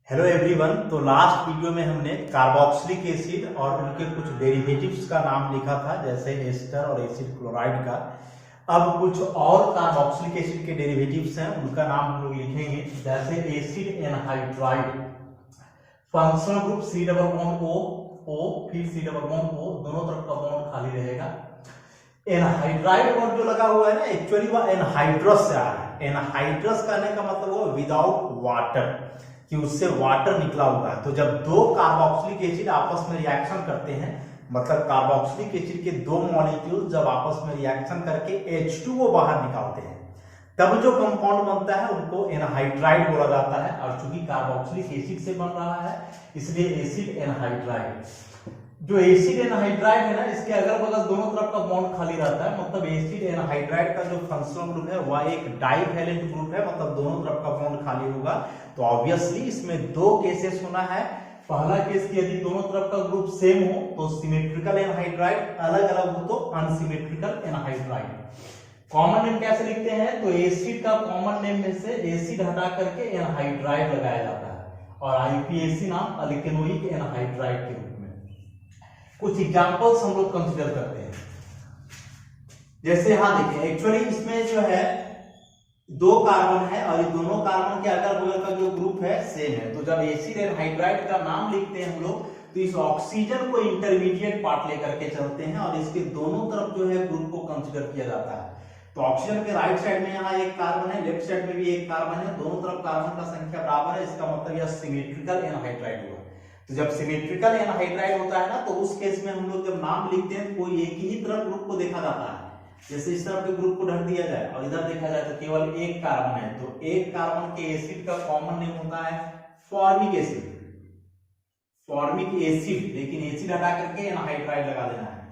Hello everyone. तो last video में हमने कार्बोक्सिलिक एसिड और उनके कुछ डेरिवेटिव्स का नाम लिखा था, जैसे एस्टर और एसिड क्लोराइड का। अब कुछ और कार्बोक्सिलिक एसिड के डेरिवेटिव्स हैं, उनका नाम हम लोग लिखेंगे, जैसे acid anhydride. Functional group C double bond O O, फिर सी डबल बॉन्ड ओ, दोनों तरफ का बॉन्ड खाली रहेगा। एनहाइड्राइड वर्ड जो लगा हुआ है ना, एक्चुअली वह एनहाइड्रस से आ रहा है। एनहाइड्रस कहने का मतलब वो विदाउट वाटर, कि उससे वाटर निकला हुआ है। तो जब दो कार्बोक्सिलिक एसिड आपस में रिएक्शन करते हैं, मतलब कार्बोक्सिलिक एसिड के दो मॉलिक्यूल जब आपस में रिएक्शन करके H2O बाहर निकालते हैं, तब जो कंपाउंड बनता है उनको एनहाइड्राइड बोला जाता है। और चूंकि कार्बोक्सिलिक एसिड से बन रहा है, इसलिए एसिड एनहाइड्राइड। जो एसिड एनहाइड्राइड है ना, इसके अगल बगल दोनों तरफ का बॉन्ड खाली रहता है। मतलब एसिड एनहाइड्राइड का जो फंक्शनल ग्रुप है वह एक डाइवैलेंट ग्रुप है, मतलब दोनों तरफ का बॉन्ड खाली होगा। तो ऑब्वियसली इसमें दो केसेस होना है। पहला केस कि यदि दोनों तरफ का ग्रुप सेम हो तो सिमेट्रिकल एनहाइड्राइड, अलग अलग हो तो अनसिमेट्रिकल एनहाइड्राइड। कॉमन नेम कैसे लिखते हैं? तो एसिड का कॉमन नेम में से एसिड हटा करके एनहाइड्राइड लगाया जाता है, और आईपीएसी नाम अल्केनोइक एनहाइड्राइड के रूप में। कुछ एग्जांपल्स हम लोग कंसीडर करते हैं, जैसे यहां देखिए, एक्चुअली इसमें जो है दो कार्बन है और ये दोनों कार्बन के अगल बगल का जो ग्रुप है सेम है। तो जब एसिड एनहाइड्राइड का नाम लिखते हैं हम लोग, तो इस ऑक्सीजन को इंटरमीडिएट पार्ट लेकर के चलते हैं और इसके दोनों तरफ जो है ग्रुप को कंसीडर किया जाता है। तो ऑक्सीजन के राइट साइड में यहाँ एक कार्बन है, लेफ्ट साइड में भी एक कार्बन है, दोनों तरफ कार्बन का संख्या बराबर है। इसका मतलब यह सिमेट्रिकल एनहाइड्राइड हुआ। तो जब सिमेट्रिकल एनहाइड्राइड होता है ना, तो उस केस में हम लोग जब नाम लिखते हैं तो कोई एक ही तरफ ग्रुप को देखा जाता है। जैसे इस तरफ के ग्रुप को ढक दिया जाए और इधर देखा जाए तो केवल एक कार्बन है, तो एक कार्बन के एसिड का कॉमन नेम होता है फॉर्मिक एसिड, फॉर्मिक एसिड। लेकिन एसिड हटा करके एनहाइड्राइड लगा देना है,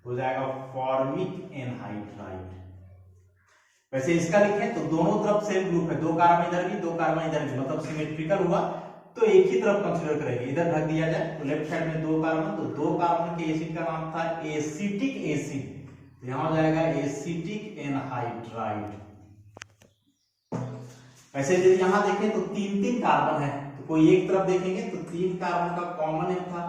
हो जाएगा फॉर्मिक एनहाइड्राइड। वैसे इसका लिखें तो दोनों तरफ सेम ग्रुप है, दो कार्बन इधर भी, दो कार्बन इधर भी, मतलब सिमेट्रिकल हुआ। तो एक ही तरफ कंसीडर करेंगे, इधर ढक दिया जाए तो लेफ्ट साइड में दो कार्बन, तो दो कार्बन के एसिड का नाम था एसिटिक एसिड, तो यहां हो जाएगा एसिटिक एनहाइड्राइड। वैसे यदि यहां देखें तो तीन तीन कार्बन है, तो कोई एक तरफ देखेंगे तो तीन कार्बन का कॉमन नेम था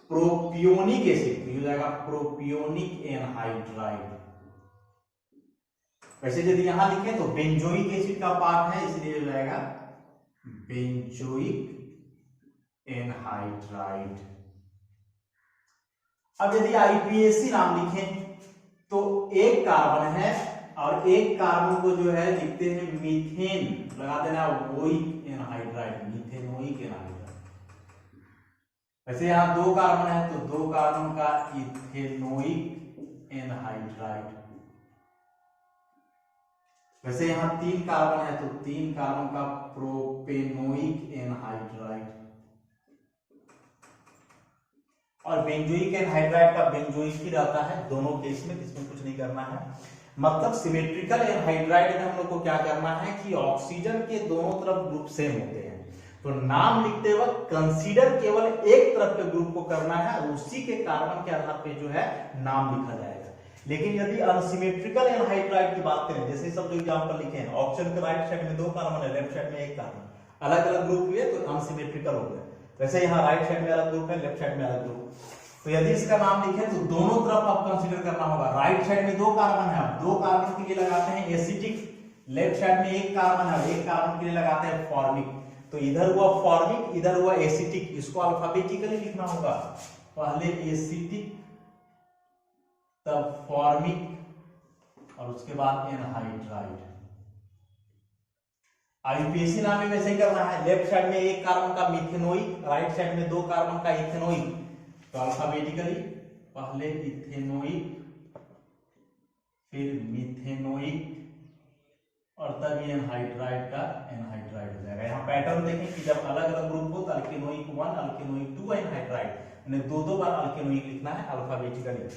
प्रोपियोनिक एसिड, तो हो जाएगा प्रोपियोनिक एनहाइड्राइड। वैसे यदि यहां लिखें तो बेंजोइक एसिड का पार्ट है, इसलिए हो जाएगा बेंजोइक एनहाइड्राइड। अब यदि आईपीएसी नाम लिखें तो एक कार्बन है और एक कार्बन को जो है लिखते हैं मीथेन, लगा देना वोइक एनहाइड्राइड, मीथेनोइक एनहाइड्राइड। वैसे यहां दो कार्बन है तो दो कार्बन का इथेनोइक एनहाइड्राइड। वैसे यहां तीन कार्बन है तो तीन कार्बन का प्रोपेनोइक एनहाइड्राइड। और बेंजोइक एनहाइड्राइड का बेंजोइक ही रहता है दोनों केस में, इसमें कुछ नहीं करना है। मतलब सिमेट्रिकल एनहाइड्राइड में हम लोग को क्या करना है कि ऑक्सीजन के दोनों तरफ ग्रुप सेम होते हैं, तो नाम लिखते वक्त कंसीडर केवल एक तरफ के ग्रुप को करना है और उसी के कार्बन के आधार पे जो है नाम लिखा जाएगा। लेकिन यदि अनसिमेट्रिकल एनहाइड्राइड की बात करें, जैसे सब जो एग्जांपल लिखे हैं, ऑक्सीजन के राइट साइड में दो कार्बन है, लेफ्ट साइड में एक कार्बन, अलग अलग ग्रुप हुए तो अनसिमेट्रिकल हो गया। वैसे यहाँ राइट साइड में अलग ग्रुप है, लेफ्ट साइड में अलग ग्रुप। तो यदि इसका नाम लिखें तो दोनों तरफ आप कंसीडर करना होगा। राइट साइड में दो कार्बन है, दो कार्बन के लिए लगाते हैं एसिटिक, लेफ्ट साइड में एक कार्बन है, एक कार्बन के लिए लगाते हैं फॉर्मिक। तो इधर हुआ फॉर्मिक, इधर हुआ एसिटिक, इसको अल्फाबेटिकली लिखना होगा, पहले एसिटिक तब फॉर्मिक और उसके बाद एनहाइड्राइड। आईपीएसी नाम में वैसे ही करना है, लेफ्ट साइड में एक कार्बन का मिथेनोइक, राइट साइड में दो कार्बन का इथेनोइक, तो अल्फाबेटिकली पहले इथेनोइक फिर मिथेनोइक और तब एनहाइड्राइड का एनहाइड्राइड हो जाएगा। यहाँ पैटर्न देखें कि जब अलग अलग ग्रुप हो तो अल्केनोइक 1, अल्केनोइक 2 एनहाइड्राइड, यानी दो दो बार अल्केनोइक लिखना है अल्फाबेटिकली।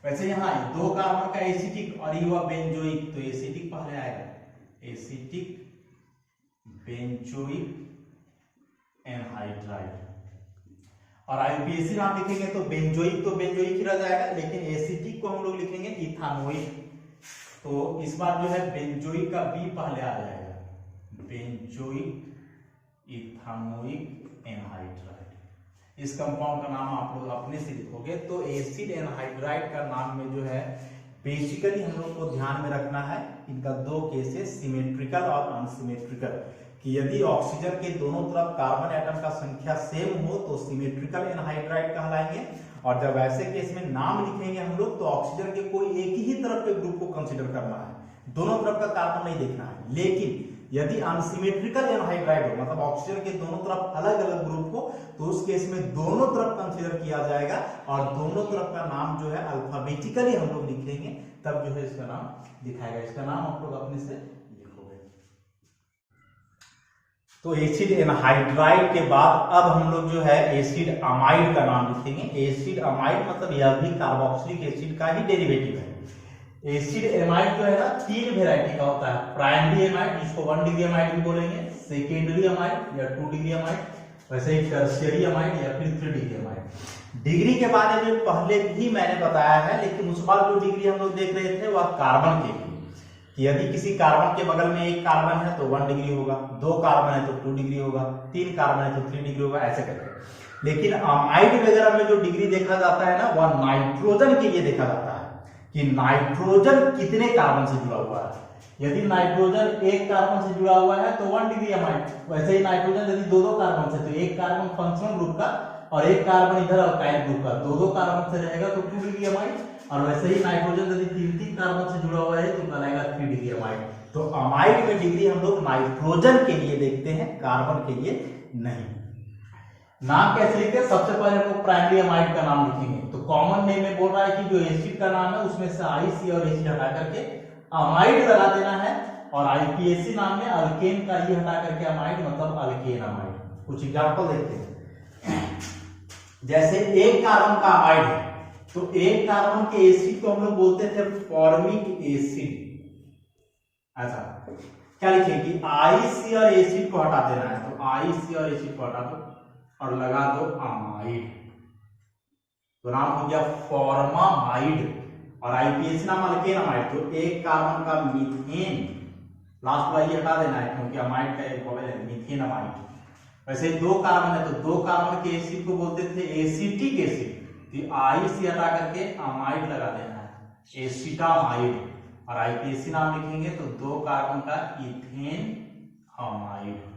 वैसे यहाँ दो कार्बन का एसिटिक और ये हुआ बेंजोइक, तो एसिटिक पहले आएगा, एसिटिक बेंजोइक एनहाइड्राइड। और आईपीएसी नाम लिखेंगे तो बेंजोइक ही रह जाएगा, लेकिन एसिटिक को हम लोग लिखेंगे इथानोइक। तो इस बार जो है बेंजोइक का बी पहले आ जाएगा, बेंजोइक इथानोइक एनहाइड्राइड। इस कंपाउंड का नाम आप लोग अपने से लिखोगे। तो एसिड एनहाइड्राइड का नाम में जो है बेसिकली हम लोग को ध्यान में रखना है इनका दो केसेस सिमेट्रिकल और अनसिमेट्रिकल, कि यदि ऑक्सीजन के दोनों तरफ कार्बन एटम का संख्या सेम हो तो सिमेट्रिकल एनहाइड्राइड कहलाएंगे, और जब ऐसे केस में नाम लिखेंगे हम लोग तो ऑक्सीजन के कोई एक ही तरफ के ग्रुप को कंसीडर करना है, दोनों तरफ का कार्बन नहीं देखना है। लेकिन यदि अनसिमेट्रिकल एनहाइड्राइड हो, मतलब ऑक्सीजन के दोनों तरफ अलग अलग ग्रुप हो, तो उस केस में दोनों तरफ कंसीडर किया जाएगा और दोनों तरफ का नाम जो है अल्फाबेटिकली हम लोग लिखेंगे, तब जो है इसका नाम दिखाएगा। इसका नाम आप लोग अपने से लिखोगे। तो एसिड एनहाइड्राइड के बाद अब हम लोग जो है एसिड अमाइड का नाम लिखेंगे। एसिड अमाइड मतलब यह भी कार्बोक्सिलिक एसिड का ही डेरिवेटिव है। एसिड एमाइड जो है ना तीन वेराइटी का होता है। प्राइमरी एमाइड जिसको 1 डिग्री एमाइड भी बोलेंगे, सेकेंडरी एमाइड या 2 डिग्री एमाइड, वैसे ही टर्शियरी एमाइड या फिर 3 डिग्री एमाइड। डिग्री के बारे में पहले भी मैंने बताया है, लेकिन उस बार जो डिग्री हम लोग देख रहे थे वह कार्बन के लिए, कि यदि किसी कार्बन के बगल में एक कार्बन है तो 1 डिग्री होगा, 2 कार्बन है तो 2 डिग्री होगा, 3 कार्बन है तो 3 डिग्री होगा, ऐसे करके। लेकिन अमाइड वगैरह में जो डिग्री देखा जाता है ना वह नाइट्रोजन के लिए देखा जाता है कि नाइट्रोजन कितने कार्बन से जुड़ा हुआ है। यदि नाइट्रोजन एक कार्बन से जुड़ा हुआ है तो 1 डिग्री एमाइड, वैसे ही नाइट्रोजन यदि दो कार्बन से, तो एक कार्बन फंक्शनल ग्रुप का और एक कार्बन इधर अल्काइल ग्रुप का, दो कार्बन से रहेगा तो 2 डिग्री एमाइड, और वैसे ही नाइट्रोजन यदि 3 कार्बन से जुड़ा हुआ है तो कहलाएगा 3 डिग्री एमाइड। तो अमाइड में डिग्री हम लोग नाइट्रोजन के लिए देखते हैं, कार्बन के लिए नहीं। नाम कैसे लिखते हैं? सबसे पहले हम लोग प्राइमरी एमाइड का नाम लिखेंगे। तो कॉमन नेम में बोल रहा है कि जो एसिड का नाम है उसमें से आई सी और एसिड हटा करके अमाइड लगा देना है, और आईपीएसी नाम में अल्केन का ई हटा करके अमाइड मतलब अल्केन अमाइड। कुछ एग्जांपल देखते हैं। जैसे एक कार्बन का अमाइड है तो एक कार्बन के एसिड को हम लोग बोलते थे फॉर्मिक एसिड। ऐसा क्या लिखेंगे कि आई सी और एसिड को हटा देना है, तो आई सी और एसिड को हटा दो और लगा दो अमाइड, तो नाम हो गया फॉर्मामाइड। और आईपीएसी नाम अल्केन अमाइड, तो एक कार्बन का मीथेन, लास्ट वाला ये हटा देना है क्योंकि अमाइड का एक वॉवेल है, मीथेन अमाइड। वैसे 2 कार्बन है तो 2 कार्बन के एसिड को बोलते थे एसिटिक एसिड, तो आई सी हटा करके अमाइड लगा देना है, एसिटामाइड। और आईपीएसी नाम लिखेंगे तो 2 कार्बन का इथेन अमाइड।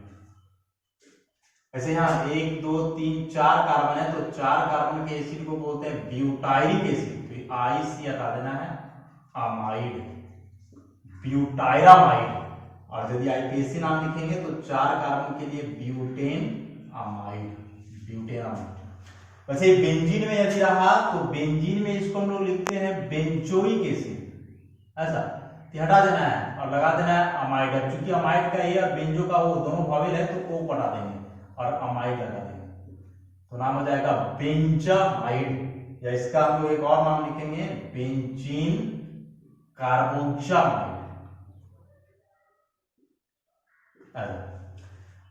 ऐसे यहाँ 1 2 3 4 कार्बन है तो 4 कार्बन के एसिड को बोलते हैं ब्यूटाइरिक एसिड, तो आई सी हटा देना है, अमाइड, ब्यूटाइरामाइड। और यदि आईपीएसी नाम लिखेंगे तो 4 कार्बन के लिए ब्यूटेन अमाइड, ब्यूटेन अमाइड। वैसे बेंजीन में यदि रहा तो बेंजीन में इसको हम लोग लिखते हैं बेंजोइक एसिड, ऐसा हटा देना है और लगा देना है अमाइड। अब चूंकि अमाइड का ए और बेंजो का वो दोनों वॉवेल है तो ओ हटा देंगे और अमाइड लगा देंगे, तो नाम हो जाएगा बेंजामाइड। या इसका हम लोग एक और नाम लिखेंगे बेंजीन कार्बोक्सामाइड।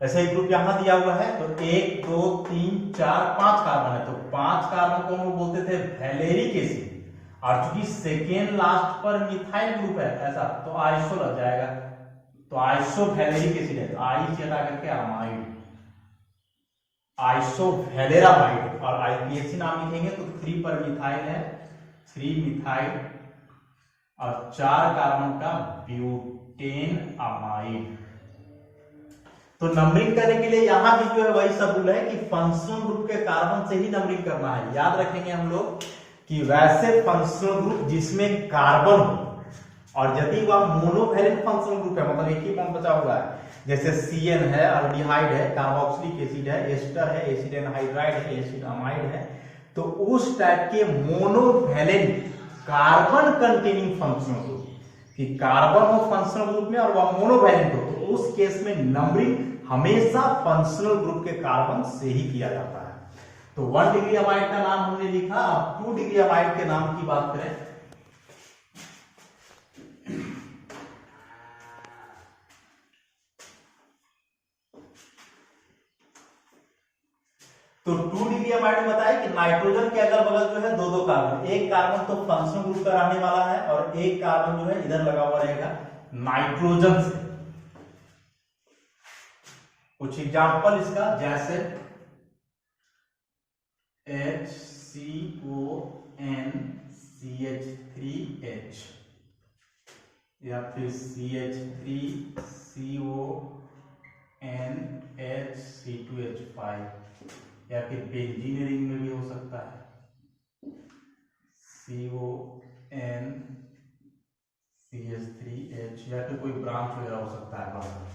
ऐसे ही ग्रुप यहां दिया हुआ है तो 1 2 3 4 5 कार्बन है तो 5 कार्बन को हम लोग बोलते थे वैलेरिक एसिड, और चूंकि सेकेंड लास्ट पर मिथाइल ग्रुप है ऐसा तो आइसो लग जाएगा, तो आइसो वैलेरिक एसिड है, तो आई से हटा करके अमाइड, आइसोवैलेरामाइड। और आईपीएसी नाम लिखेंगे तो 3 पर मिथाइल है, 3 मिथाइल और 4 कार्बन का ब्यूटेन अमाइड। तो नंबरिंग करने के लिए यहां भी जो है वही सब रूल है कि फंक्शनल ग्रुप के कार्बन से ही नंबरिंग करना है। याद रखेंगे हम लोग कि वैसे फंक्शनल ग्रुप जिसमें कार्बन हो और यदि वह मोनोवैलेंट फंक्शनल ग्रुप है, मतलब एक ही बॉन्ड बचा हुआ है, जैसे CN है, अल्डिहाइड है, कार्बोक्सिलिक एसिड है, एस्टर है, एसिड एनहाइड्राइड है, एसिड अमाइड है, तो उस टाइप के monovalent carbon containing functional group, कि कार्बन हो फंक्शनल ग्रुप में और वह मोनोवैलेंट हो, तो उस केस में नंबरिंग हमेशा फंक्शनल ग्रुप के कार्बन से ही किया जाता है। तो 1 डिग्री अमाइड का नाम हमने लिखा। अब 2 डिग्री अमाइड के नाम की बात करें तो 2 डिग्री अमाइड में बताया कि नाइट्रोजन के अगल बगल जो है 2 कार्बन, एक कार्बन तो फंक्शनल ग्रुप का रहने वाला है और एक कार्बन जो है इधर लगा हुआ रहेगा नाइट्रोजन से। कुछ एग्जाम्पल इसका, जैसे HCONCH3H या फिर CH3CONH2H5 या फिर बेंजीन रिंग में भी हो सकता है CONCH3H या फिर कोई ब्रांच वगैरह हो सकता है बाद में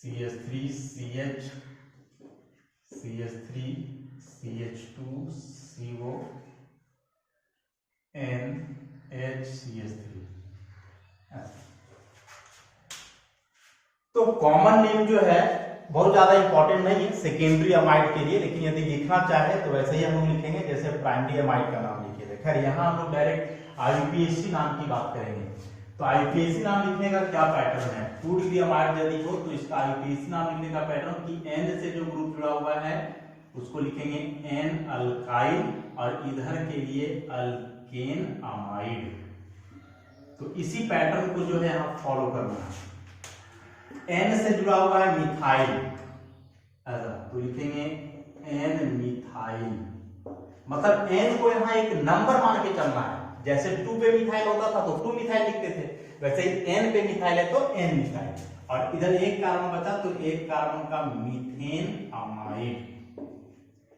CH3CH CH3CH2CONHCH3। तो कॉमन नेम जो है बहुत ज्यादा इंपॉर्टेंट नहीं है सेकेंडरी अमाइड के लिए, लेकिन यदि लिखना चाहे तो वैसे ही हम लोग लिखेंगे जैसे प्राइमरी अमाइड का नाम लिखे थे। खैर यहाँ हम लोग डायरेक्ट आईयूपीएसी नाम की बात करेंगे। तो आईयूपीएसी नाम लिखने का क्या पैटर्न है, 2 डिग्री अमाइड यदि हो तो इसका आईयूपीएसी नाम लिखने का पैटर्न कि N से जो ग्रुप जुड़ा हुआ है उसको लिखेंगे N अल्काइल और इधर के लिए अल्केन अमाइड। तो इसी पैटर्न को जो है हम फॉलो करना है। N से जुड़ा हुआ है मिथाइल, ऐसा तो लिखेंगे N मिथाइल, मतलब N को यहाँ एक नंबर मान के चलना है। जैसे 2 पे मिथाइल होता था तो 2 मिथाइल लिखते थे, वैसे ही N पे मिथाइल है तो N मिथाइल। और इधर एक कार्बन बचा तो एक कार्बन का मीथेन अमाइड।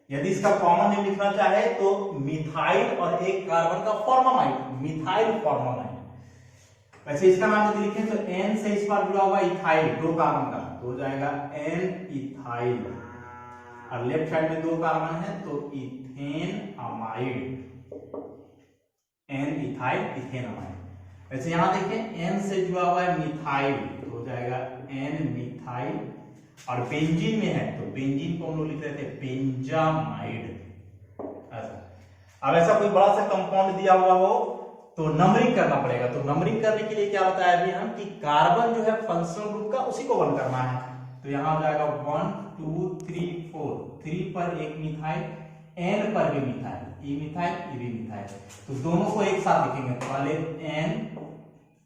यदि इसका कॉमन नेम लिखना चाहे तो मिथाइल और एक कार्बन का फॉर्मामाइड, मिथाइल फॉर्मामाइड। वैसे इसका नाम यदि लिखें तो N से इस पर जुड़ा हुआ इथाइल 2 कार्बन का तो हो जाएगा N इथाइल, और लेफ्ट साइड में 2 कार्बन है तो ethane amide, N ethyl ethane amide. वैसे यहां देखें N से जुड़ा हुआ है मिथाइल तो हो जाएगा N मिथाइल, और बेंजीन में है तो बेंजीन को हम लोग लिख रहे थे बेंजामाइड। ऐसा अब ऐसा कोई बड़ा सा कंपाउंड दिया हुआ हो तो नंबरिंग करना पड़ेगा। तो नंबरिंग करने के लिए क्या बताया अभी हम कि कार्बन जो है फंक्शनल ग्रुप का उसी को 1 करना है। तो यहां हो जाएगा 1 2 3 4, 3 पर एक मिथाइल, N पर भी मिथाइल, E मिथाइल E भी मिथाइल, तो दोनों को एक साथ लिखेंगे। पहले N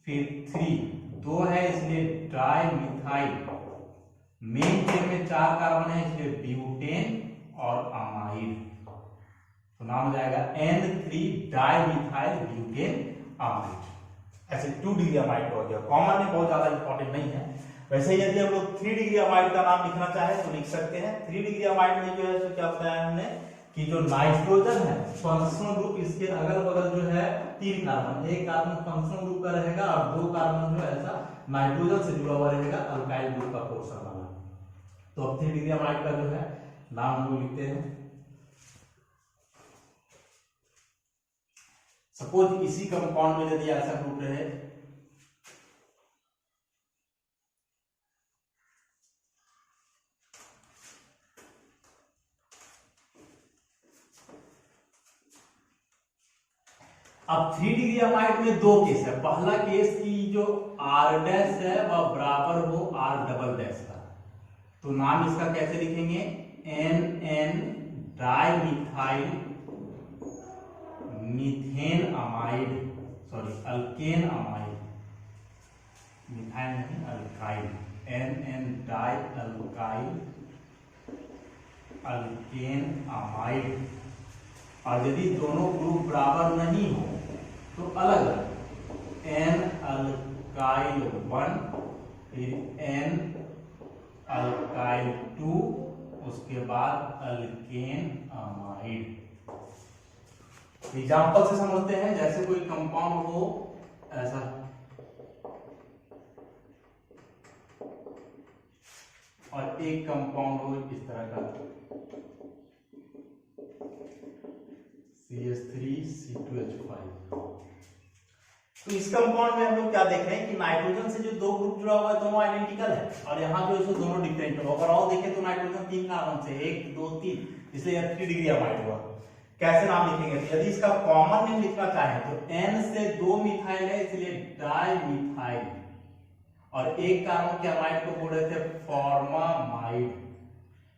फिर 3, 2 है इसलिए डाई मिथाइल, मेन चेन में 4 कार्बन है इसलिए ब्यूटेन और अमाइड। तो नाम हो जाएगा N3 डाइमिथाइल ब्यूटेन अमाइड। ऐसे 2 डिग्री अमाइड हो गया। कॉमन में बहुत ज्यादा इंपॉर्टेंट नहीं है। वैसे यदि हम लोग 3 डिग्री अमाइड का नाम लिखना चाहे तो लिख सकते हैं। 3 डिग्री अमाइड में जो है तो क्या बताया हमने कि जो नाइट्रोजन है फंक्शनल ग्रुप, इसके अगल बगल जो है 3 कार्बन, एक कार्बन फंक्शनल ग्रुप का रहेगा और 2 कार्बन जो ऐसा नाइट्रोजन से जुड़ा हुआ रहेगा अल्काइल ग्रुप का पोर्शन वाला। तो अब 3 डिग्री अमाइड का जो है नाम हम लोग लिखते हैं। सपोज इसी कंपाउंड में यदि ऐसा ग्रुप रहे अब 3 डिग्री अमाइड में 2 केस है। पहला केस की जो R डैश है वह बराबर हो R डबल डैश का, तो नाम इसका कैसे लिखेंगे NN dimethyl methane amide, sorry alkane amide, methyl नहीं alkyl, NN di alkyl alkane amide. और यदि दोनों ग्रुप बराबर नहीं हो तो अलग अलग N अल्काइल 1 फिर N अल्काइल 2 उसके बाद अल्केन अमाइड। एग्जाम्पल से समझते हैं। जैसे कोई कंपाउंड हो ऐसा, और एक कंपाउंड हो इस तरह का CH3C2H5। तो इस कंपाउंड में हम लोग क्या देख रहे हैं कि नाइट्रोजन से जो 2 ग्रुप जुड़ा हुआ है दोनों आइडेंटिकल है, और यहाँ जो है दोनों डिफरेंट है। ओवरऑल देखें तो नाइट्रोजन 3 कार्बन से 1 2 3, इसलिए 3 डिग्री अमाइड हुआ। कैसे नाम लिखेंगे, तो यदि इसका कॉमन नेम लिखना चाहे तो N से 2 मिथाइल है इसलिए डाइमिथाइल, और एक कार्बन के अमाइड को बोल रहे थे फॉर्मामाइड।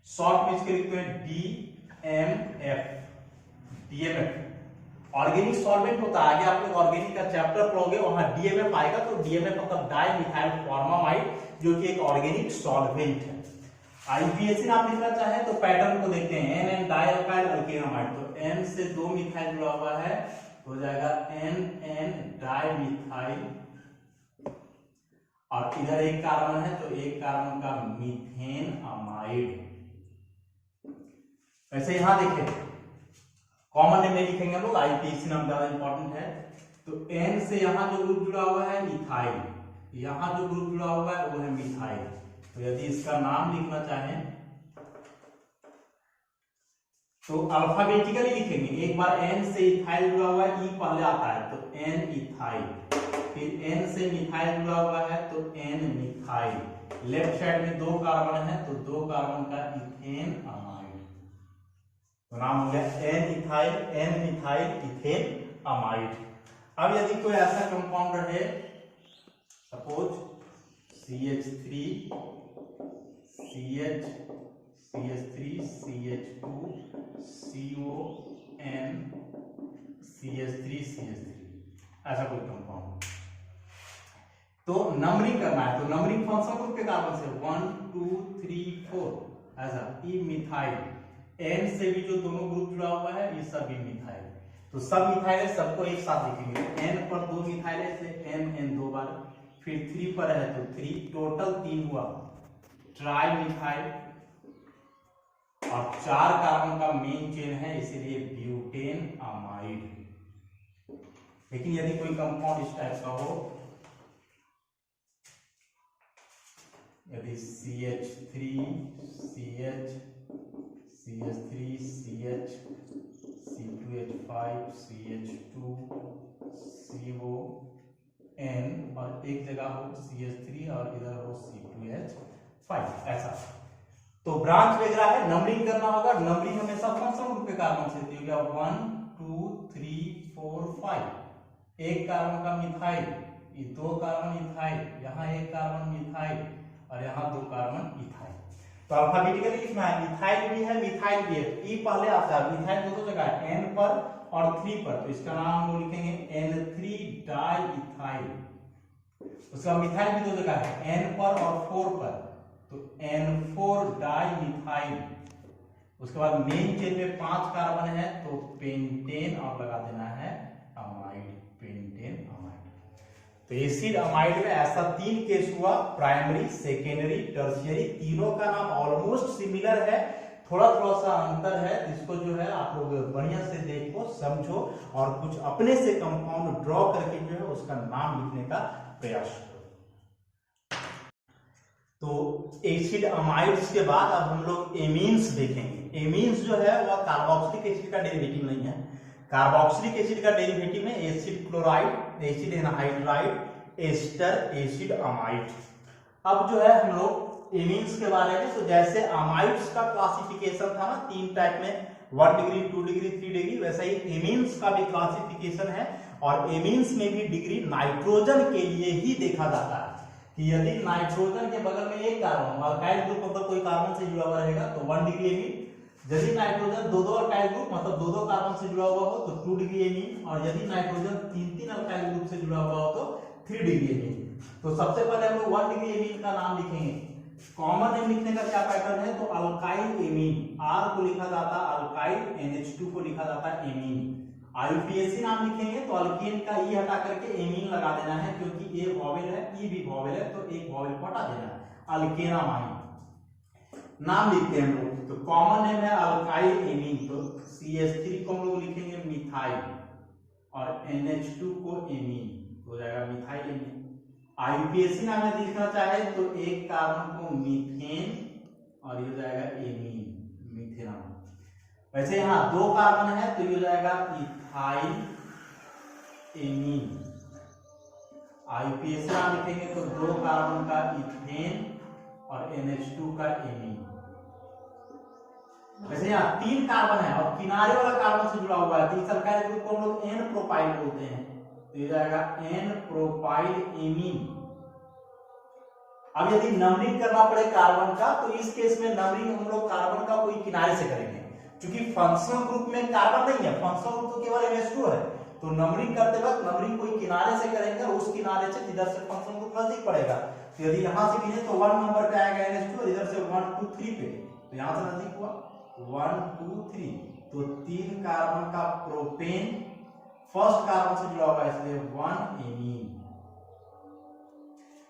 शॉर्ट में इसके लिखते हैं DMF, ऑर्गेनिक सॉल्वेंट होता है, आगे आप लोग ऑर्गेनिक का चैप्टर पढ़ोगे, वहां डीएमएफ आएगा, तो डीएमएफ मतलब डाई मिथाइल फॉर्मामाइड, जो कि एक ऑर्गेनिक सॉल्वेंट है। आईपीएसी नाम लिखना चाहे तो पैटर्न को देखते हैं, एन एन डाइअल्काइल अल्केनामाइड, तो एन से 2 मिथाइल जुड़ा हुआ है, हो जाएगा एन एन डाइमिथाइल, और इधर एक कार्बन है तो एक कार्बन का मीथेन अमाइड। वैसे यहां देखें कॉमन नेम नहीं लिखेंगे हम लोग, आईपीएसी नाम ज्यादा इंपॉर्टेंट है। तो एन से यहां जो ग्रुप जुड़ा हुआ है इथाइल, यहां जो ग्रुप जुड़ा हुआ है वो है मिथाइल। तो यदि इसका नाम लिखना चाहें तो अल्फाबेटिकली लिखेंगे, एक बार एन से इथाइल जुड़ा हुआ है, ई पहले आता है तो एन इथाइल, फिर एन से मिथाइल जुड़ा हुआ है तो एन मिथाइल, लेफ्ट साइड में 2 कार्बन है तो 2 कार्बन का इथेन अमाइड, तो नाम हो गया N ethyl N methyl ethane amide. अब यदि कोई ऐसा कंपाउंड रहे, suppose CH3 CH CH3 CH2 CON CH3 CH3, ऐसा कोई कंपाउंड, तो नंबरिंग करना है, तो नंबरिंग फंक्शन ग्रुप के कार्बन से 1 2 3 4 ऐसा, ई मिथाइल, एन से भी जो दोनों ग्रुप जुड़ा हुआ है ये सब भी मिथाइल, तो सब मिथाइल है, सबको एक साथ लिखेंगे। एन पर 2 मिथाइल है इसलिए एन एन 2 बार, फिर 3 पर है तो 3, टोटल 3 हुआ ट्राई मिथाइल, और 4 कार्बन का मेन चेन है इसीलिए ब्यूटेन अमाइड। लेकिन यदि कोई कंपाउंड इस टाइप का हो, यदि CH3 CH CH3 CH C2H5 CH2 CON, और एक जगह हो CH3 और इधर हो C2H5, ऐसा, तो ब्रांच वगैरह है, नंबरिंग करना होगा। नंबरिंग हमेशा फंक्शन ग्रुप के कार्बन से होती है, 1 2 3 4 5, एक कार्बन का मिथाइल, ये 2 कार्बन इथाइल, यहाँ एक कार्बन मिथाइल और यहाँ 2 कार्बन इथाइल, तो अल्फाबेटिकली लिखना है, इथाइल भी है मिथाइल भी है, ई पहले आता है, मिथाइल दोनों जगह है, एन पर और 3 पर, तो इसका नाम हम लोग लिखेंगे N3 डाइइथाइल। उसका मिथाइल भी 2 जगह है, एन पर और 4 पर, तो N4 डाइमिथाइल। उसके बाद मेन चेन में 5 कार्बन है तो पेंटेन, और लगा देना है अमाइड, पेंटेन अमाइड। तो एसिड अमाइड में ऐसा 3 केस हुआ, प्राइमरी सेकेंडरी टर्शियरी, तीनों का नाम ऑलमोस्ट सिमिलर है, थोड़ा थोड़ा सा अंतर है, इसको जो है आप लोग बढ़िया से देखो समझो और कुछ अपने से कंपाउंड ड्रॉ करके जो है उसका नाम लिखने का प्रयास करो। तो एसिड अमाइड्स के बाद अब हम लोग एमीन्स देखेंगे। एमीन्स जो है वह कार्बोक्सिलिक एसिड का डेरिवेटिव नहीं है, कार्बोक्सिलिक एसिड का डेरिवेटिव है acid chloride, acid anhydride, ester, acid amide. अब जो है हम लोग एमीन्स के बारे में, तो जैसे अमाइड्स का क्लासिफिकेशन था ना 3 टाइप में, 1 डिग्री 2 डिग्री 3 डिग्री, वैसे ही एमीन्स का भी क्लासिफिकेशन है, और एमीन्स में भी डिग्री नाइट्रोजन के लिए ही देखा जाता है कि यदि नाइट्रोजन के बगल में एक कार्बन, अल्काइल ग्रुप मतलब कोई कार्बन से जुड़ा हुआ रहेगा तो 1 डिग्री एमीन, यदि नाइट्रोजन 2 अल्काइल ग्रुप मतलब 2 कार्बन से जुड़ा हुआ हो तो 2 डिग्री एमीन, और यदि नाइट्रोजन 3 अल्काइल ग्रुप से जुड़ा हुआ हो तो 3 डिग्री एमीन। तो सबसे पहले हम लोग 1 डिग्री एमीन का नाम लिखेंगे। कॉमन नेम लिखने का क्या पैटर्न है, तो अल्काइल एमीन, R को लिखा जाता है अल्काइल, NH2 को लिखा जाता है एमीन। आईपीएसी नाम लिखेंगे तो अल्केन का ई हटा करके एमीन लगा देना है, क्योंकि ए वॉवेल है ई भी वॉवेल है तो एक वॉवेल को हटा देना है, अल्केनामाइन नाम लिखते हैं हम लोग। तो कॉमन नेम है अल्काइल एमीन, तो CH3 को हम लोग लिखेंगे मिथाइल और NH2 को एमीन, हो जाएगा मिथाइल एमीन। आईपीएसी नाम यदि लिखना चाहे तो एक कार्बन को मीथेन और ये हो जाएगा एमीन, मीथेनॉल। वैसे यहाँ 2 कार्बन है तो ये हो जाएगा इथाइल एमीन। आईपीएसी नाम लिखेंगे तो 2 कार्बन का इथेन और NH2 का एमीन। वैसे यहाँ 3 कार्बन है और किनारे वाला कार्बन से जुड़ा हुआ है, तो इस अल्काइल ग्रुप को हम लोग N प्रोपाइल बोलते हैं, तो ये जाएगा N प्रोपाइल एमीन। अब यदि नंबरिंग करना पड़े कार्बन का, तो इस केस में नंबरिंग हम लोग कार्बन का कोई किनारे से करेंगे, क्योंकि फंक्शनल ग्रुप में कार्बन नहीं है, फंक्शनल ग्रुप तो केवल NH2 है, तो नंबरिंग करते वक्त नंबरिंग कोई किनारे से करेंगे और उस किनारे से जिधर से फंक्शनल ग्रुप नजदीक पड़ेगा, तो यदि यहां से गिने तो 1 नंबर पे आएगा NH2 और इधर से 1 2 3 पे, तो यहां से नजदीक हुआ 1 2 3, तो 3 कार्बन का प्रोपेन फर्स्ट कार्बन से जुड़ा हुआ है, इसलिए 1 एमीन।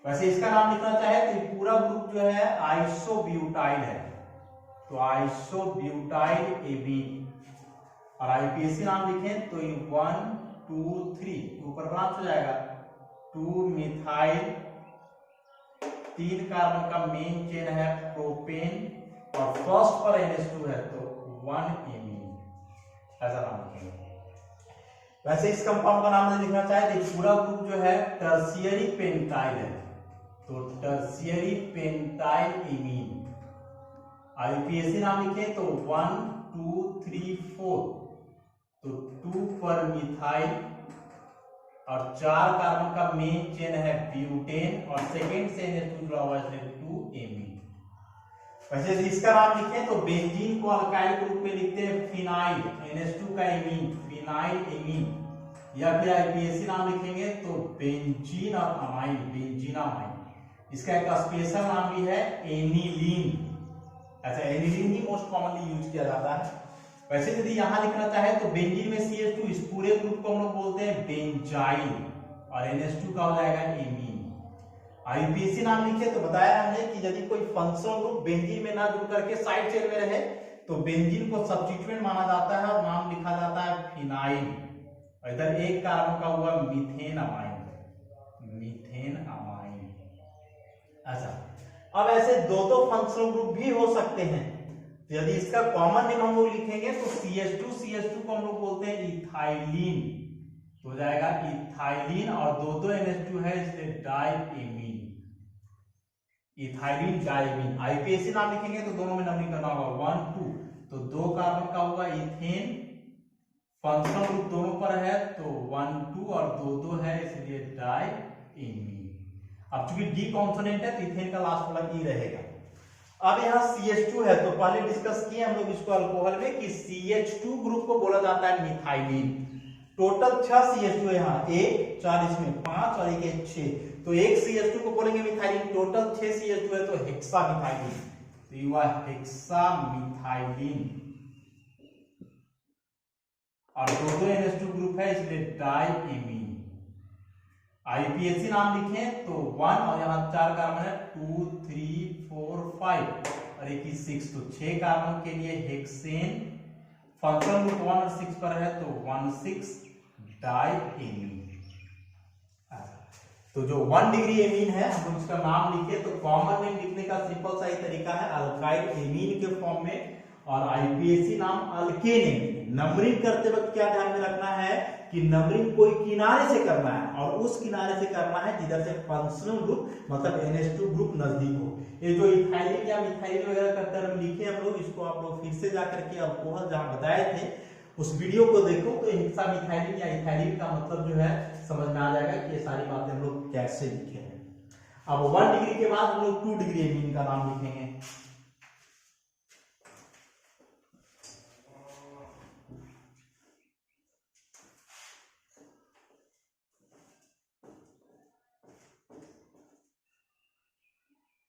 वैसे इसका नाम लिखना चाहे तो पूरा ग्रुप जो है आइसोब्यूटाइल है, तो आइसोब्यूटाइल एमीन। और आईपीएसी नाम लिखें तो 1 2 3 ऊपर ब्रांच हो जाएगा 2 मिथाइल, 3 कार्बन का मेन चेन है प्रोपेन और फर्स्ट पर NH2 है तो 1 एमीन, ऐसा नाम लिखेंगे। वैसे इस कंपाउंड का नाम नहीं लिखना चाहे तो पूरा ग्रुप जो है टर्शियरी पेंटाइल है, तो टर्शियरी पेंटाइल एमीन। आईपीएसी नाम लिखे तो 1 2 3 4, तो 2 पर मिथाइल और 4 कार्बन का मेन चेन है ब्यूटेन और सेकेंड से NH2 जुड़ा हुआ है 2 एमीन। वैसे इसका नाम लिखें तो बेंजीन को अल्काइल ग्रुप में लिखते हैं फिनाइल, NH2 का एमीन फिनाइल एमीन, या फिर आईपीएसी नाम लिखेंगे तो बेंजीन और अमाइन, बेंजीनामाइन। इसका एक स्पेशल नाम भी है एनिलीन। अच्छा, एनिलीन ही मोस्ट कॉमनली यूज किया जाता है। वैसे यदि यहां लिखना चाहे तो बेंजीन में CH2, इस पूरे ग्रुप को हम लोग बोलते हैं बेंजाइल और NH2 का हो जाएगा एमीन। आईपीएसी नाम लिखे तो बताया हमने कि यदि कोई फंक्शनल ग्रुप बेंजीन में ना जुड़ करके साइड चेन में रहे तो बेंजीन को सब्स्टिट्यूएंट माना जाता है और नाम लिखा जाता है फिनाइल। और इधर एक कार्बन का हुआ मीथेन अमाइन, मीथेन अमाइन। अच्छा, अब ऐसे दो फंक्शनल ग्रुप भी हो सकते हैं, तो यदि इसका कॉमन नेम हम लोग लिखेंगे तो CH2 को हम लोग बोलते हैं इथाइलिन, तो हो जाएगा इथाइलिन और दो NH2 है इसलिए डाइएमीन, इथाइलिन डाइएमीन। आईपीएसी नाम लिखेंगे तो दोनों में नंबरिंग करना होगा 1 2, तो 2 कार्बन का होगा इथेन, फंक्शनल ग्रुप दोनों पर है तो 1 2 और 2 2 है इसलिए डाइएमीन। अब चूंकि डी कॉन्सोनेंट है तो इथेन का लास्ट वाला ई रहेगा। अब यहाँ CH2 है तो पहले डिस्कस किए हम लोग इसको अल्कोहल में कि CH2 ग्रुप को बोला जाता है मिथाइलिन। टोटल 6 CH2 है यहाँ, 1 4 इसमें 5 और एक 6, तो एक CH2 को बोलेंगे मिथाइलिन। टोटल 6 CH2 है तो हेक्सा मिथाइलिन, तो ये हुआ हेक्सा मिथाइलिन। और दो NH2 ग्रुप है इसलिए डाइएमीन। आईपीएसी नाम लिखें तो 1 और यहाँ 4 कार्बन है 2 3 4 5 और एक 6, तो 6 कार्बन के लिए हेक्सेन, फंक्शनल ग्रुप 1 और 6 पर है तो 1 6 डाइएमीन। तो जो 1 डिग्री एमीन है हम उसका नाम लिखे तो कॉमन नेम लिखने का सिंपल सा ही तरीका है अल्काइल एमीन के फॉर्म में, और आईपीएसी नाम अल्केन एमीन। नंबरिंग करते वक्त क्या ध्यान में रखना है कि नंबरिंग कोई किनारे से करना है और उस किनारे से करना है जिधर से फंक्शनल ग्रुप मतलब NH2 ग्रुप नजदीक हो। ये जो इथाइलिन या मिथाइलिन वगैरह का टर्म लिखे हम लोग, इसको आप लोग फिर से जाकर के अल्कोहल जहां बताए थे उस वीडियो को देखो तो हेक्सा मिथाइलिन या इथाइलिन का मतलब जो है समझ में आ जाएगा कि ये सारी बातें हम लोग कैसे लिखे हैं। अब 1 डिग्री के बाद हम लोग 2 डिग्री एमीन का नाम लिखेंगे।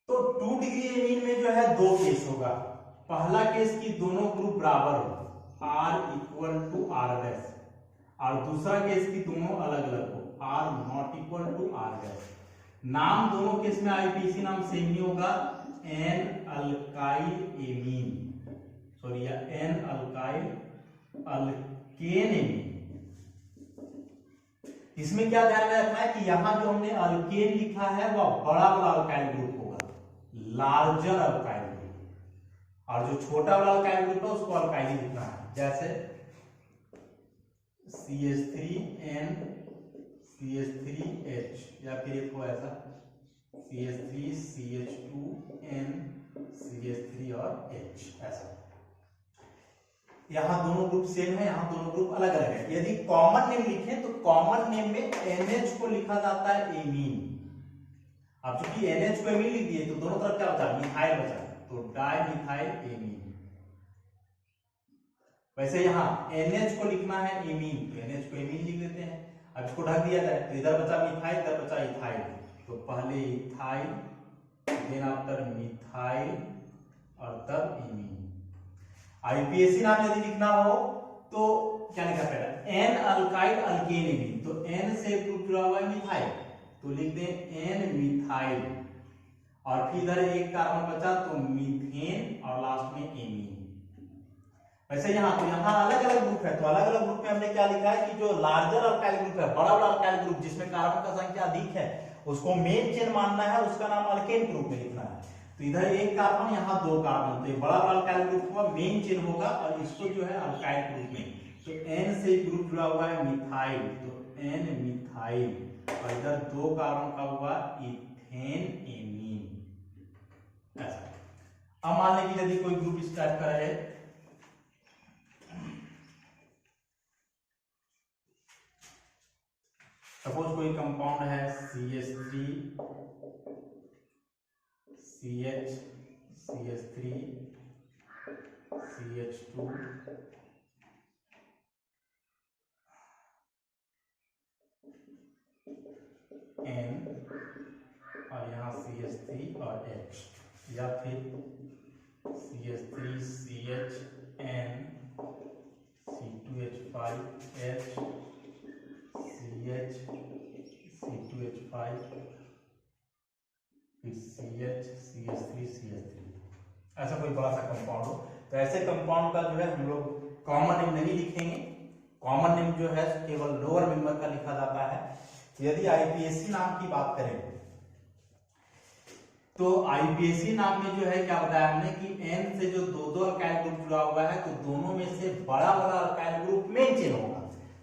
तो 2 डिग्री एमीन में जो है 2 केस होगा। पहला केस की दोनों ग्रुप बराबर हो, R equal to R dash, और दूसरा केस की दोनों अलग अलग हो, R not equal to R dash. नाम दोनों केस में आईपीसी नाम सेम ही होगा, N alkyl amine, sorry N alkyl alkane amine. इसमें क्या ध्यान में रखना है कि यहां जो हमने अल्केन लिखा है वह बड़ा वाला अल्काइल ग्रुप होगा, लार्जर अल्काइल ग्रुप, और जो छोटा वाला अल्काइल ग्रुप है उसको अल्काइल लिखना है, जैसे CH3N CH3H, या फिर एक हो ऐसा CH3 CH2N CH3 और H, ऐसा। यहाँ दोनों ग्रुप सेम है, यहाँ दोनों ग्रुप अलग अलग है। यदि कॉमन नेम लिखें तो कॉमन नेम में NH को लिखा जाता है एमीन। अब चूंकि NH को एमीन लिख दिए तो दोनों तरफ क्या बचा, मिथाइल बचा, तो डाई मिथाइल एमीन। वैसे यहाँ NH को लिखना है एमीन, तो NH को एमीन लिख देते हैं। अब इसको ढक दिया जाए तो इधर बचा मिथाइल, इधर बचा इथाइल, तो पहले इथाइल देन आफ्टर मिथाइल और तब एमीन। आईपीएसी नाम यदि लिखना हो तो क्या लिखा पहले एन अल्काइल अल्केन एमीन, तो एन से ग्रुप जुड़ा हुआ है मिथाइल, तो लिख दें एन मिथाइल, और फिर इधर एक कार्बन बचा तो मीथेन और लास्ट में एमीन। वैसे यहाँ तो यहाँ अलग अलग ग्रुप है, तो अलग अलग ग्रुप में हमने क्या लिखा है कि जो लार्जर अल्काइल ग्रुप है, बड़ा वाला अल्काइल ग्रुप जिसमें कार्बन का संख्या अधिक है, उसको मेन चेन मानना है, उसका नाम अल्केन ग्रुप में लिखना है। तो इधर एक कार्बन, यहाँ दो कार्बन, तो बड़ा वाला अल्काइल ग्रुप हुआ मेन चेन होगा, और इसको जो है अल्काइल ग्रुप में, तो एन से ग्रुप जुड़ा हुआ है मिथाइल, तो एन मिथाइल, और इधर दो कार्बन का हुआ इथेन एमीन, ऐसा। अब मान लें कि यदि कोई ग्रुप इस टाइप का है, सपोज कोई कंपाउंड है CH3 CH CH3 CH2 N और यहाँ CH3 और H, या फिर CH3 CH N C2H5 H CH C2H5 फिर CH CH3 CH3, ऐसा कोई बड़ा सा कंपाउंड हो, तो ऐसे कंपाउंड का जो है हम लोग कॉमन नेम नहीं लिखेंगे। कॉमन नेम जो है केवल लोअर मेंबर का लिखा जाता है। यदि आईपीएसी नाम की बात करें तो आईपीएसी नाम में जो है क्या बताया हमने कि N से जो दो दो अल्काइल ग्रुप जुड़ा हुआ है, तो दोनों में से बड़ा वाला अल्काइल ग्रुप मेन चेन होगा।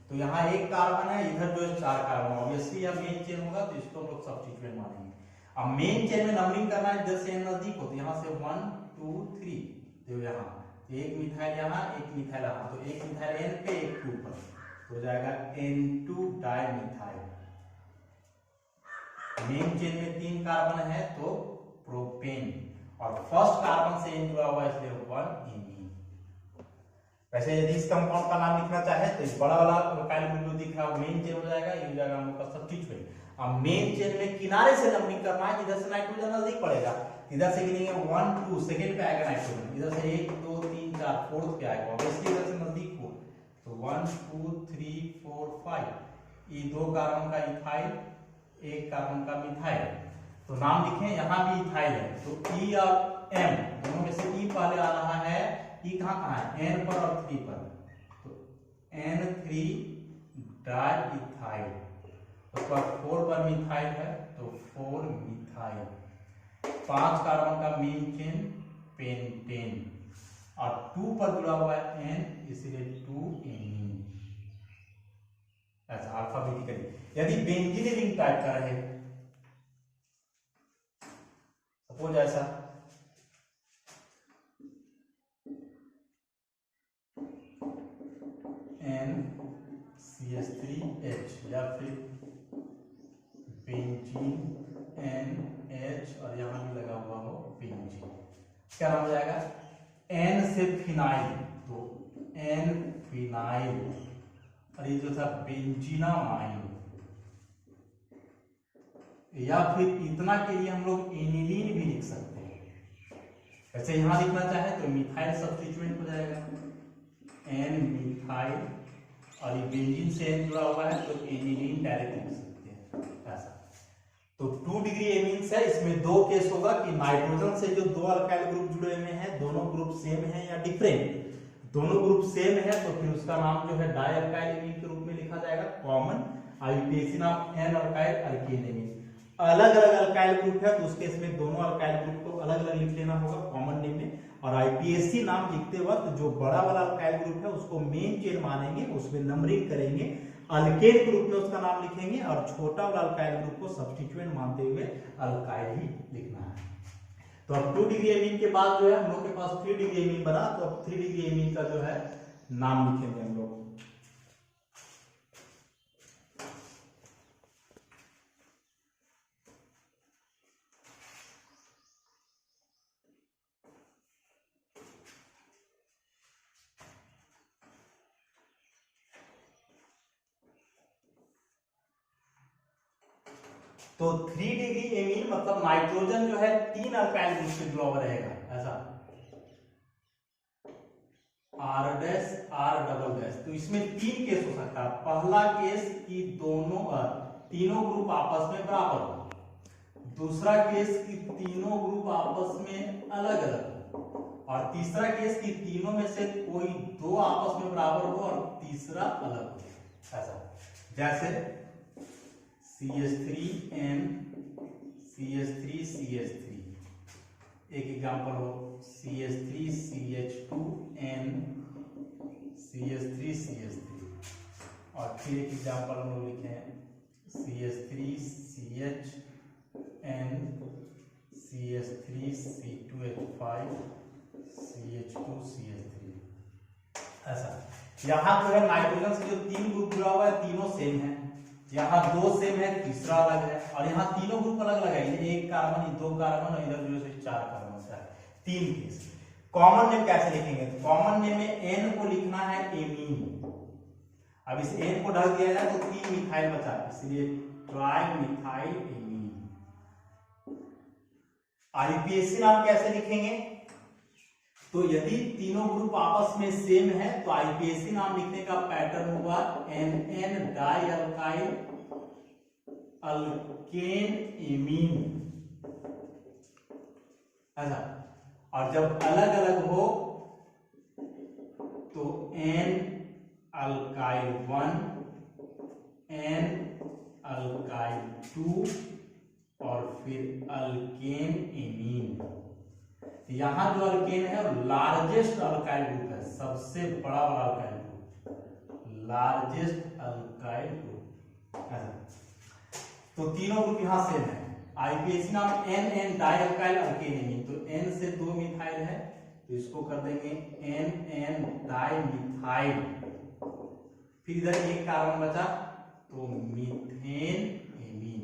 तो यहाँ एक कार्बन है, इधर जो है चार कार्बन, ऑब्वियसली यह मेन चेन होगा, तो इसको हम लोग सब्स्टिट्यूएंट मानेंगे। अब मेन चेन में नंबरिंग करना है, इधर से N नजदीक हो, तो यहाँ से 1 2 3, तो यहाँ एक मिथाइल यहाँ, एक मिथाइल यहाँ, तो एक मिथाइल N पे एक 2 पर, तो हो जाएगा N2 डाइमिथाइल। मेन चेन में 3 कार्बन है तो प्रोपेन, और फर्स्ट कार्बन से N जुड़ा हुआ है इसलिए 1 एमीन। वैसे यदि इस कंपाउंड का नाम लिखना चाहे तो इस बड़ा वाला अल्काइल ग्रुप जो दिख रहा है मेन चेन हो जाएगा, ये हो जाएगा हम लोग का सब्स्टिट्यूएंट। अब मेन चेन में किनारे से नंबरिंग करना है, इधर से नाइट्रोजन नजदीक पड़ेगा, इधर से गिनेंगे 1 2, सेकंड पे आएगा नाइट्रोजन, इधर से 1 2 3 4 फोर्थ पे आएगा, ऑब्वियसली इधर से नजदीक हो, तो 1 2 3 4 5, ये दो कार्बन का इथाइल, एक कार्बन का मिथाइल, तो नाम लिखें, यहाँ भी इथाइल है, तो E और M दोनों में से E पहले आ रहा है, E कहाँ है N पर और 3 पर, तो N3 डाइइथाइल, उसके बाद 4 पर मिथाइल है तो 4 मिथाइल, 5 कार्बन का मेन चेन पेंटेन, और 2 पर जुड़ा हुआ है N इसलिए 2 एमीन, ऐसा अल्फाबेटिकली। यदि बेंजीन रिंग टाइप का रहे, सपोज ऐसा NCH3H, या फिर बेंजीन NH, और यहां भी लगा हुआ हो बेंजीन, क्या नाम हो जाएगा N से फिनाइल, तो N फिनाइल, और ये जो था बेंजीनामाइन, या फिर इतना के लिए हम लोग एनिलीन भी लिख सकते हैं। वैसे यहां लिखना चाहे तो मिथाइल सब्स्टिट्यूएंट हो जाएगा N मिथाइल, और ये बेंजीन से N जुड़ा हुआ है तो एनिलीन डायरेक्ट लिख सकते हैं, ऐसा। तो 2 डिग्री एमीन्स है, इसमें दो केस होगा कि नाइट्रोजन से जो दो अल्काइल ग्रुप जुड़े हुए हैं, दोनों ग्रुप सेम है या डिफरेंट। दोनों ग्रुप सेम है तो फिर उसका नाम जो है डाई अल्काइल एमीन के रूप में लिखा जाएगा, कॉमन। आईपीएसी नाम एन अल्काइल अल्केन एमीन। अलग अलग अल्काइल ग्रुप है तो उस केस में दोनों अल्काइल ग्रुप को अलग अलग लिख लेना होगा कॉमन नेम में। और आईपीएसी नाम लिखते वक्त जो बड़ा वाला अल्काइल ग्रुप है उसको मेन चेन मानेंगे, उसमें नंबरिंग करेंगे, अल्केन ग्रुप में उसका नाम लिखेंगे, और छोटा वाला अल्काइल ग्रुप को सब्स्टिट्यूएंट मानते हुए अल्काइल ही लिखना है। तो अब 2 डिग्री एमीन के बाद जो है हम लोग के पास 3 डिग्री एमीन बना, तो अब 3 डिग्री एमीन का जो है नाम लिखेंगे हम लोग। तो 3 डिग्री एमीन मतलब नाइट्रोजन जो है 3 अल्काइल ग्रुप से जुड़ा हुआ रहेगा, ऐसा R dash R double dash. तो इसमें 3 केस हो सकता है। पहला केस कि तीनों ग्रुप आपस में बराबर हो, दूसरा केस कि तीनों ग्रुप आपस में अलग अलग हो, और तीसरा केस कि तीनों में से कोई 2 आपस में बराबर हो और तीसरा अलग हो, ऐसा। जैसे CH3N CH3 एक एग्जांपल हो CH3CH2N CH3 और फिर एक एग्जांपल हम लोग लिखे CH3CHN CH3C2H5 CH2CH3, ऐसा। यहाँ जो है नाइट्रोजन से जो 3 ग्रुप जुड़ा हुआ है तीनों सेम है, यहाँ 2 सेम है, तीसरा अलग है, और यहाँ तीनों ग्रुप अलग अलग है, 1 कार्बन 2 कार्बन और इधर जो है 4 कार्बन से है, 3 केस। कॉमन नेम कैसे लिखेंगे? तो कॉमन नेम में N को लिखना है एमीन। अब इस N को ढक दिया जाए तो 3 मिथाइल बचा, इसलिए ट्राई मिथाइल एमीन। IUPAC नाम कैसे लिखेंगे? तो यदि तीनों ग्रुप आपस में सेम है तो IUPAC नाम लिखने का पैटर्न हुआ NN di alkyl alkane amine, ऐसा। और जब अलग अलग हो तो N अल्काइल 1 N अल्काइल 2 और फिर अल्केन एमीन। यहां जो अल्केन है वो लार्जेस्ट अल्काइल ग्रुप है, सबसे बड़ा वाला alkyl group, largest alkyl group, ऐसा। तो तीनों ग्रुप यहां सेम है। IUPAC नाम NN di alkyl alkane amine, तो N से 2 मिथाइल है तो इसको कर देंगे NN डाई मिथाइल, फिर इधर 1 कार्बन बचा तो मीथेन एमीन।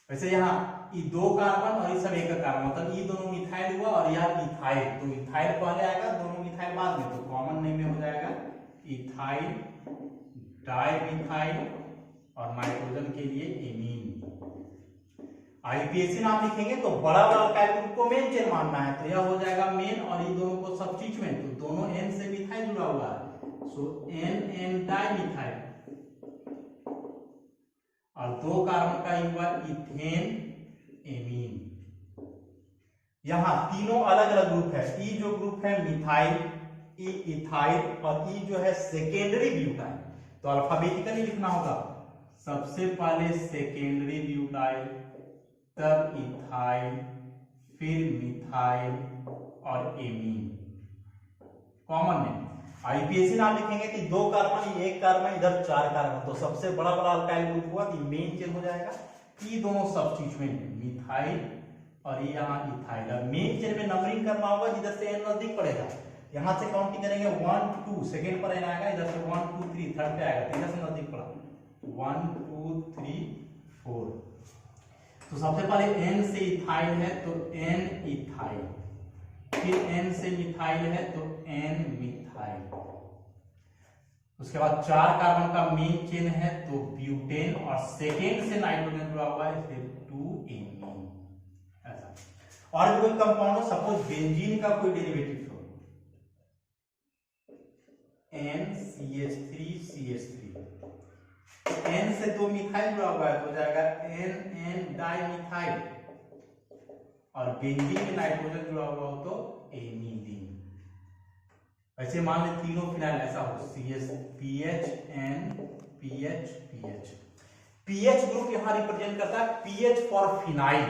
वैसे यहाँ ये 2 कार्बन और ये सब 1 कार्बन, मतलब ये दोनों मिथाइल हुआ और यह इथाइल, तो इथाइल पहले आएगा, दोनों मिथाइल बाद में, तो कॉमन नेम में हो जाएगा इथाइल डाई मिथाइल और नाइट्रोजन के लिए एमीन। IUPAC नाम लिखेंगे तो बड़ा वाला अल्काइल ग्रुप को मेन चेन मानना है, तो यह हो जाएगा मेन और ये दोनों को सब्स्टिट्यूएंट, तो दोनों N से मिथाइल जुड़ा हुआ है, सो NN डाई मिथाइल, और 2 कार्बन का हुआ इथेन एमीन। यहां तीनों अलग अलग ग्रुप है, ई जो ग्रुप है मिथाइल, ई इथाइल, और ई जो है सेकेंडरी ब्यूटाइल, तो अल्फाबेटिकली लिखना होगा, सबसे पहले सेकेंडरी ब्यूटाइल, तब इथाइल, फिर मिथाइल और एमीन। कॉमन नेम IUPAC नाम लिखेंगे कि 2 कार्बन 1 कार्बन इधर 4 कार्बन, तो सबसे बड़ा वाला अल्काइल ग्रुप हुआ कि मेन चेन हो जाएगा। ये दोनों सब्स्टिट्यूएंट मिथाइल और ये यहाँ इथाइल। अब मेन चेन में नंबरिंग करना होगा, जिधर से N नजदीक पड़ेगा यहां से काउंटिंग करेंगे 1 2, सेकंड पर N आएगा, इधर से 1 2 3, थर्ड पे आएगा, तो इधर से नजदीक पड़ा 1 2 3 4। तो सबसे पहले N से इथाइल है तो N इथाइल, फिर N से मिथाइल है तो N मिथाइल, उसके बाद 4 कार्बन का मेन चेन है तो ब्यूटेन, और सेकेंड से नाइट्रोजन जुड़ा हुआ है फिर 2 एमीन, ऐसा। और कोई कंपाउंड हो, सपोज बेंजीन का कोई डेरिवेटिव हो, NCH3CH3, N से 2 मिथाइल जुड़ा हुआ है तो हो जाएगा NN डाई मिथाइल, और बेंजीन में नाइट्रोजन जुड़ा हुआ हो तो एमीलीन। ऐसे मान ले तीनों फिनाइल ऐसा हो, CH PH PH ग्रुप यहां रिप्रेजेंट करता है PH फॉर फिनाइल।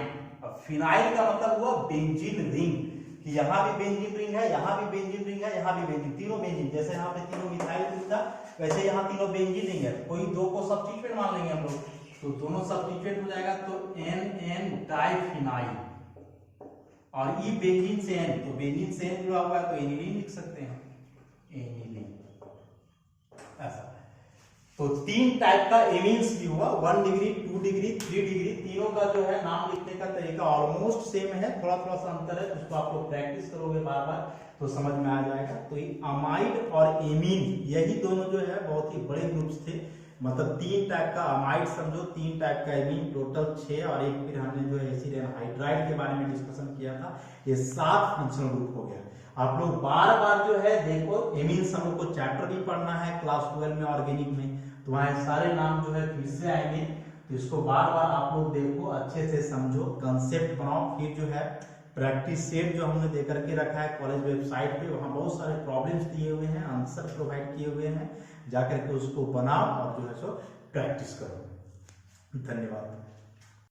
अब फिनाइल का मतलब हुआ बेंजीन रिंग, कि यहाँ भी बेंजीन रिंग है, यहाँ भी बेंजीन रिंग है, यहाँ भी बेंजीन, तीनों बेंजीन, जैसे यहाँ पे तीनों मिथाइल ग्रुप था वैसे यहाँ तीनों बेंजीन रिंग है। कोई 2 को सब्स्टिट्यूएंट मान लेंगे हम लोग, तो दोनों सब्स्टिट्यूएंट हो जाएगा तो NN डाइफिनाइल, और ई बेंजीन से N, तो बेंजीन से N जुड़ा हुआ है तो एनिलीन लिख सकते हैं, एनिलीन, ऐसा। तो 3 टाइप का एमीन्स भी हुआ, 1 डिग्री 2 डिग्री 3 डिग्री, तीनों का जो है नाम लिखने का तरीका ऑलमोस्ट सेम है, थोड़ा थोड़ा सा अंतर है, उसको आप लोग प्रैक्टिस करोगे बार बार तो समझ में आ जाएगा। तो ये अमाइड और एमीन यही दोनों जो है बहुत ही बड़े ग्रुप्स थे मतलब 3 टाइप का अमाइड समझो, 3 टाइप का एमीन, टोटल 6, और एक फिर हमने जो है एसिड एनहाइड्राइड के बारे में डिस्कशन किया था, ये 7 फंक्शनल ग्रुप हो गया। आप लोग बार बार जो है देखो, एमीन्स हम लोग को चैप्टर भी पढ़ना है क्लास 12 में ऑर्गेनिक में, तो वहां सारे नाम जो है फिर से आएंगे, तो इसको बार बार आप लोग देखो, अच्छे से समझो, कंसेप्ट बनाओ, फिर जो है प्रैक्टिस सेट जो हमने दे करके रखा है कॉलेज वेबसाइट पे, वहां बहुत सारे प्रॉब्लम्स दिए हुए हैं, आंसर प्रोवाइड किए हुए हैं, जाकर के उसको बनाओ और जो है सो प्रैक्टिस करो। धन्यवाद।